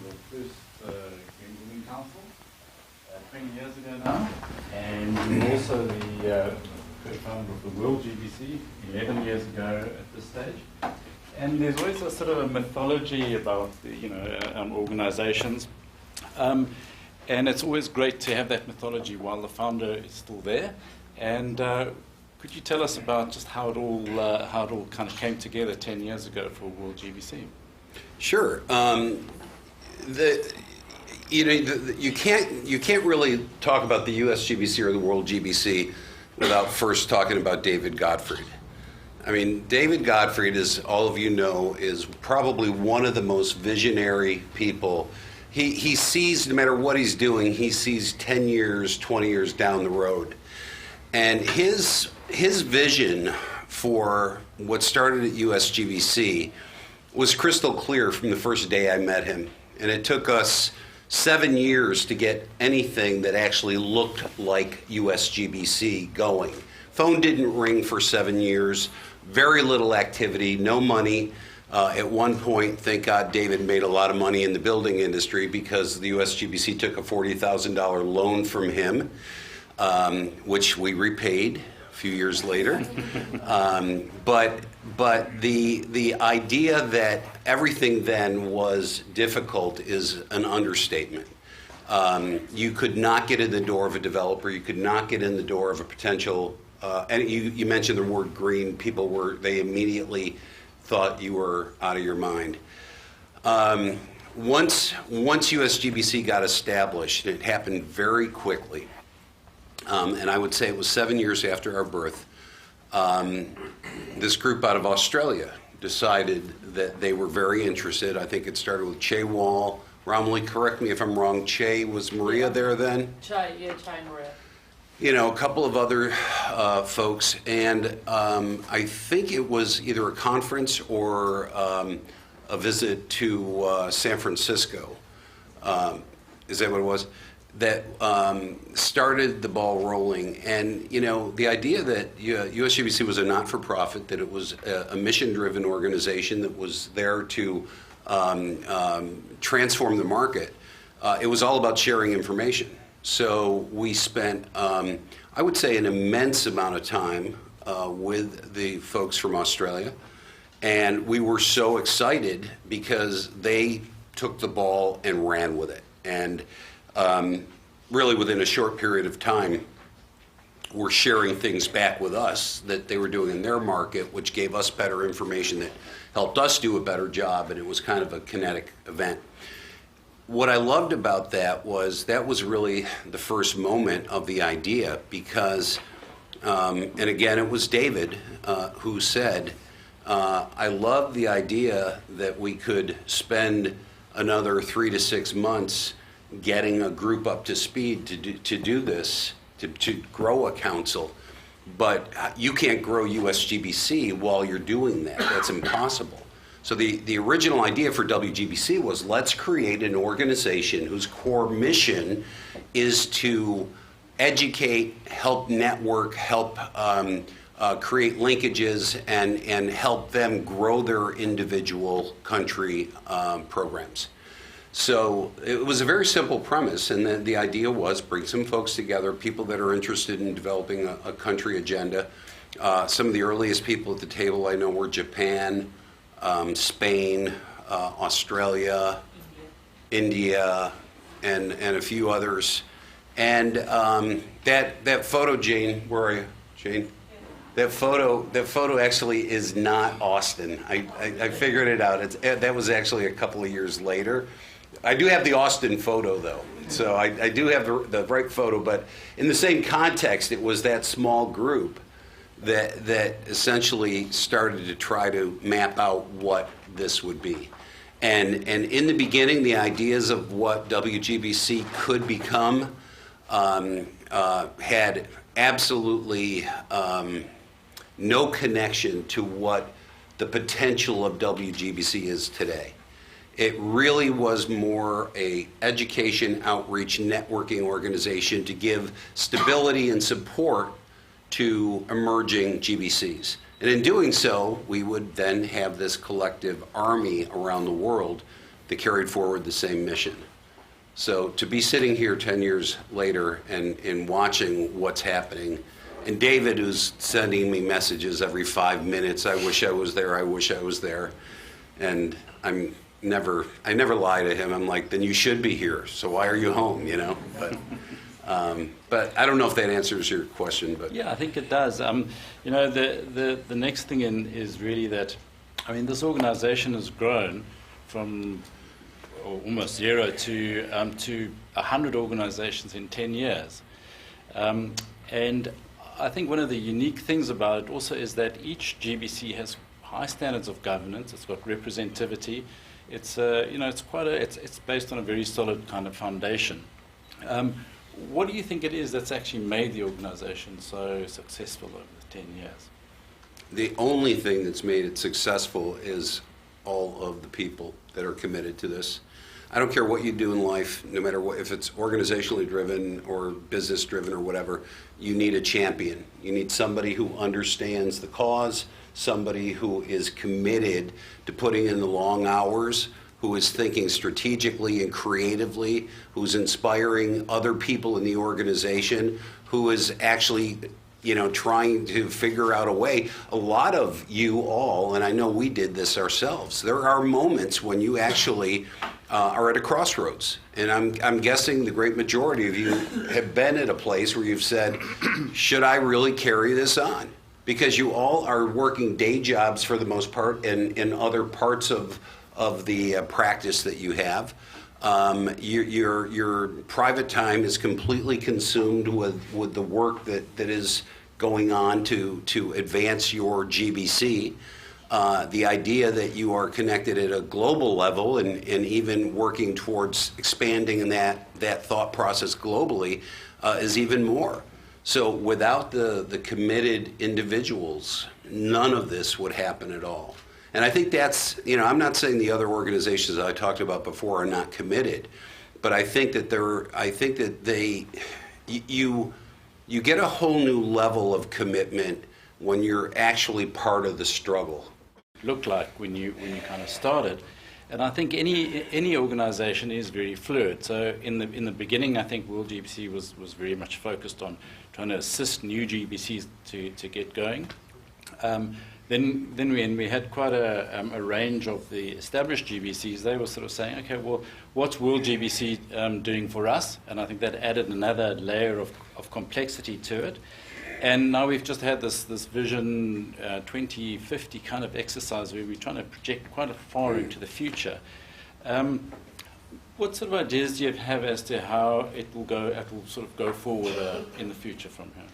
the first Gambling Council 20 years ago now, and you're also the co-founder of the WorldGBC 11 years ago at this stage. And there's always a sort of a mythology about organizations. And it's always great to have that mythology while the founder is still there. And could you tell us about just how it all kind of came together 10 years ago for WorldGBC? Sure. You can't really talk about the USGBC or the WorldGBC without first talking about David Gottfried. I mean, David Gottfried, as all of you know, is probably one of the most visionary people. He sees, no matter what he's doing, he sees 10 years, 20 years down the road. And his vision for what started at USGBC was crystal clear from the first day I met him. And it took us 7 years to get anything that actually looked like USGBC going. Phone didn't ring for 7 years, very little activity, no money. At one point, thank God, David made a lot of money in the building industry because the USGBC took a $40,000 loan from him, which we repaid a few years later. But the idea that everything then was difficult is an understatement. You could not get in the door of a developer. You could not get in the door of a potential. And you mentioned the word green. They immediately thought you were out of your mind. Once USGBC got established, it happened very quickly. And I would say it was 7 years after our birth. This group out of Australia decided that they were very interested. I think it started with Che Wall. Romilly, correct me if I'm wrong. Che, was Maria there then? Che and Maria. You know, a couple of other folks, and I think it was either a conference or a visit to San Francisco. Is that what it was? That started the ball rolling. And, you know, the idea that USGBC was a not-for-profit, that it was a mission-driven organization that was there to transform the market, it was all about sharing information. So we spent, I would say, an immense amount of time with the folks from Australia. And we were so excited because they took the ball and ran with it. And really within a short period of time, were sharing things back with us that they were doing in their market, which gave us better information that helped us do a better job. And it was kind of a kinetic event. What I loved about that was really the first moment of the idea because, and again, it was David who said, I love the idea that we could spend another 3 to 6 months getting a group up to speed to do this, to grow a council, but you can't grow USGBC while you're doing that. That's impossible. So the original idea for WGBC was, let's create an organization whose core mission is to educate, help network, help create linkages, and help them grow their individual country programs. So it was a very simple premise, and then the idea was bring some folks together, people that are interested in developing a country agenda. Some of the earliest people at the table I know were Japan, Spain, Australia, India, and a few others. And that photo, Jane, where are you, Jane? That photo actually is not Austin. I figured it out. That was actually a couple of years later. I do have the Austin photo, though. So I do have the right photo, but in the same context, it was that small group that essentially started to try to map out what this would be. And in the beginning, the ideas of what WGBC could become had absolutely no connection to what the potential of WGBC is today. It really was more a education, outreach, networking organization to give stability and support to emerging GBCs. And in doing so, we would then have this collective army around the world that carried forward the same mission. So to be sitting here 10 years later and watching what's happening, and David, who's sending me messages every 5 minutes, I wish I was there, I wish I was there. And I never lie to him. I'm like, then you should be here, so why are you home, you know? But I don't know if that answers your question. But yeah, I think it does. You know, the next thing is really that, I mean, this organization has grown from almost zero to 100 organizations in 10 years. And I think one of the unique things about it also is that each GBC has high standards of governance. It's got representativity. It's you know, it's based on a very solid kind of foundation. What do you think it is that's actually made the organization so successful over the 10 years? the only thing that's made it successful is all of the people that are committed to this. I don't care what you do in life, no matter what, if it's organizationally driven or business driven or whatever, you need a champion. You need somebody who understands the cause, somebody who is committed to putting in the long hours, who is thinking strategically and creatively, who's inspiring other people in the organization, who is actually, trying to figure out a way. A lot of you all, and I know we did this ourselves, there are moments when you actually are at a crossroads. And I'm guessing the great majority of you have been at a place where you've said, should I really carry this on? Because you all are working day jobs for the most part in other parts of the practice that you have. Your private time is completely consumed with the work that is going on to advance your GBC. The idea that you are connected at a global level and even working towards expanding that thought process globally is even more. So without the committed individuals, none of this would happen at all. And I think that's, I'm not saying the other organizations that I talked about before are not committed, but I think that you get a whole new level of commitment when you're actually part of the struggle. Looked like when you kind of started, and I think any organization is very fluid. So in the beginning, I think WorldGBC was very much focused on trying to assist new GBCs to get going. Then when we had quite a range of the established GBCs, they were sort of saying, okay, well, what's WorldGBC doing for us? And I think that added another layer of complexity to it. And now we've just had this Vision 2050 kind of exercise where we're trying to project quite far into the future. What sort of ideas do you have as to how it will sort of go forward in the future from here?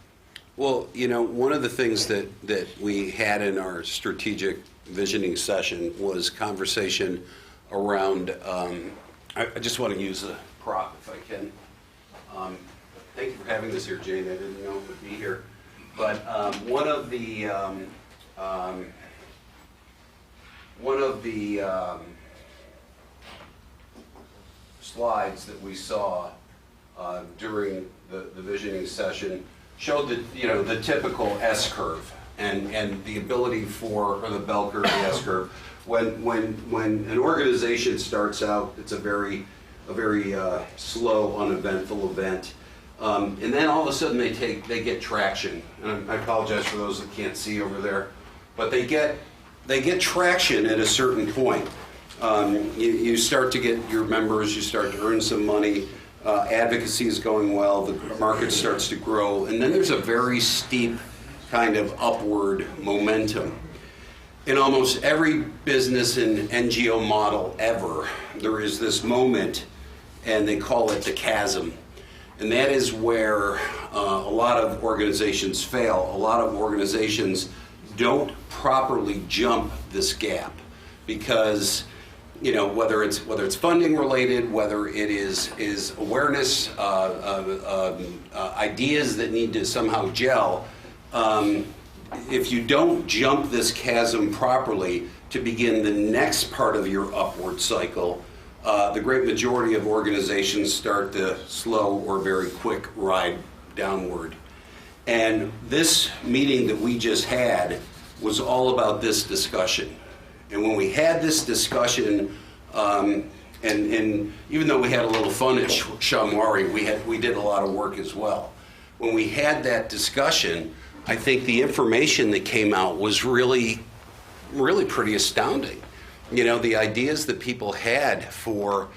Well, one of the things that we had in our strategic visioning session was conversation around, I just want to use a prop if I can. Thank you for having this here, Jane. I didn't know it would be here. But one of the slides that we saw during the visioning session showed the typical S curve and the ability or the bell curve, the S curve. When an organization starts out, it's a very slow, uneventful event. And then all of a sudden they get traction. And I apologize for those that can't see over there, but they get traction at a certain point. You start to get your members, you start to earn some money, advocacy is going well, the market starts to grow, and then there's a very steep kind of upward momentum. In almost every business and NGO model ever, there is this moment, and they call it the chasm. And that is where a lot of organizations fail. A lot of organizations don't properly jump this gap because, whether it's funding related, whether it is awareness, ideas that need to somehow gel. If you don't jump this chasm properly to begin the next part of your upward cycle, the great majority of organizations start the slow or very quick ride downward. And this meeting that we just had was all about this discussion. And when we had this discussion, And even though we had a little fun at Shamwari, we did a lot of work as well. When we had that discussion, I think the information that came out was really pretty astounding. You know, the ideas that people had for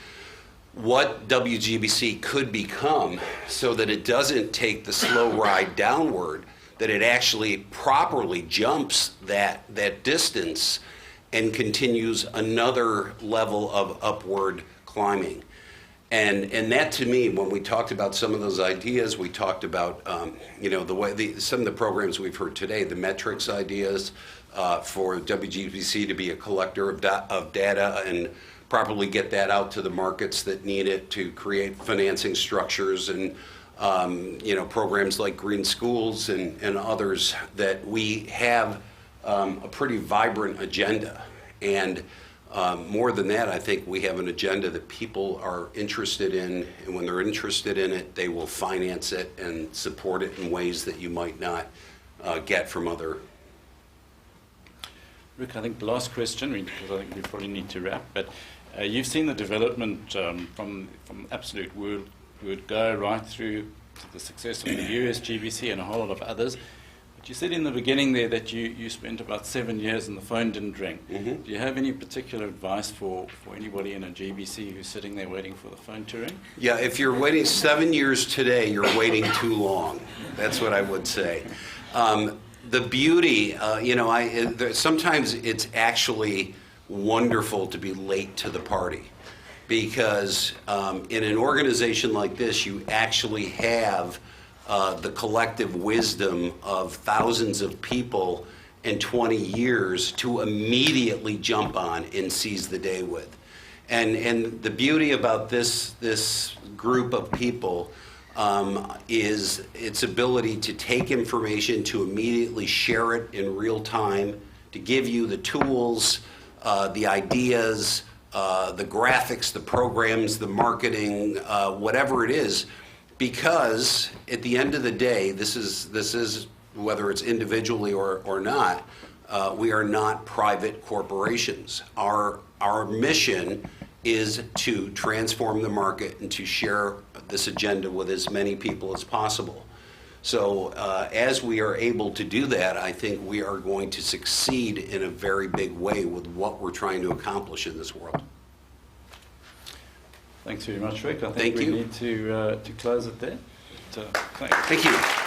what WGBC could become so that it doesn't take the slow ride downward, that it actually properly jumps that distance and continues another level of upward climbing. And that, to me, when we talked about some of those ideas, we talked about you know, some of the programs we've heard today, the metrics ideas for WGBC to be a collector of data and properly get that out to the markets that need it, to create financing structures and you know, programs like Green Schools and others, that we have a pretty vibrant agenda. And more than that, I think we have an agenda that people are interested in, and when they're interested in it, they will finance it and support it in ways that you might not get from other. Rick, I think the last question, because I think we probably need to wrap, but you've seen the development from absolute word go right through to the success of the USGBC and a whole lot of others. But you said in the beginning there that you spent about 7 years and the phone didn't ring. Mm-hmm. Do you have any particular advice for anybody in a GBC who's sitting there waiting for the phone to ring? Yeah, if you're waiting 7 years today, you're waiting too long. That's what I would say. The beauty, you know, sometimes it's actually wonderful to be late to the party, because in an organization like this, you actually have the collective wisdom of thousands of people in 20 years to immediately jump on and seize the day with. And the beauty about this group of people is its ability to take information, to immediately share it in real time, to give you the tools, the ideas, the graphics, the programs, the marketing, whatever it is, because at the end of the day, this is whether it's individually or not, we are not private corporations. Our mission is to transform the market and to share this agenda with as many people as possible. So as we are able to do that, I think we are going to succeed in a very big way with what we're trying to accomplish in this world. Thanks very much, Rick. I think we need to close it there. Thanks. Thank you.